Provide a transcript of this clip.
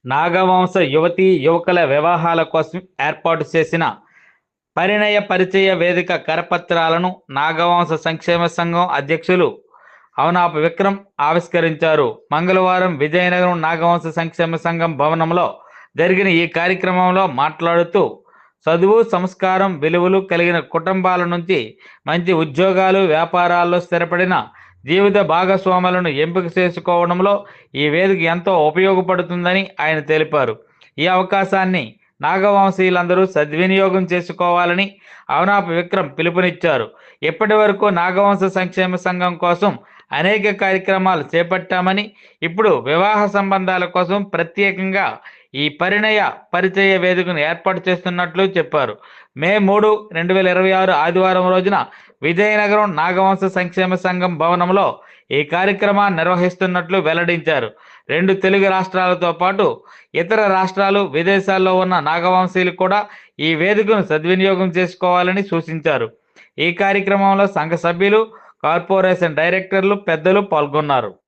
నాగవంశ యువతీ యువకుల వివాహాల కోసం ఏర్పాటు చేసిన పరిణయ పరిచయ వేదిక కరపత్రాలను నాగవంశ సంక్షేమ సంఘం అధ్యక్షులు అవనాపు విక్రమ్ ఆవిష్కరించారు. మంగళవారం విజయనగరం నాగవంశ సంక్షేమ సంఘం భవనంలో జరిగిన ఈ కార్యక్రమంలో మాట్లాడుతూ చదువు, సంస్కారం, విలువలు కలిగిన కుటుంబాల నుంచి మంచి ఉద్యోగాలు, వ్యాపారాల్లో స్థిరపడిన జీవిత భాగస్వాములను ఎంపిక చేసుకోవడంలో ఈ వేదిక ఎంతో ఉపయోగపడుతుందని ఆయన తెలిపారు. ఈ అవకాశాన్ని నాగవంశీయులందరూ సద్వినియోగం చేసుకోవాలని అవనాపు విక్రమ్ పిలుపునిచ్చారు. ఇప్పటి వరకు నాగవంశ సంక్షేమ సంఘం కోసం అనేక కార్యక్రమాలు చేపట్టామని, ఇప్పుడు వివాహ సంబంధాల కోసం ప్రత్యేకంగా ఈ పరిణయ పరిచయ వేదికను ఏర్పాటు చేస్తున్నట్లు చెప్పారు. మే 3, 2026 ఆదివారం రోజున విజయనగరం నాగవంశ సంక్షేమ సంఘం భవనంలో ఈ కార్యక్రమాన్ని నిర్వహిస్తున్నట్లు వెల్లడించారు. 2 తెలుగు రాష్ట్రాలతో పాటు ఇతర రాష్ట్రాలు, విదేశాల్లో ఉన్న నాగవంశీయులు కూడా ఈ వేదికను సద్వినియోగం చేసుకోవాలని సూచించారు. ఈ కార్యక్రమంలో సంఘ సభ్యులు, కార్పొరేషన్ డైరెక్టర్లు, పెద్దలు పాల్గొన్నారు.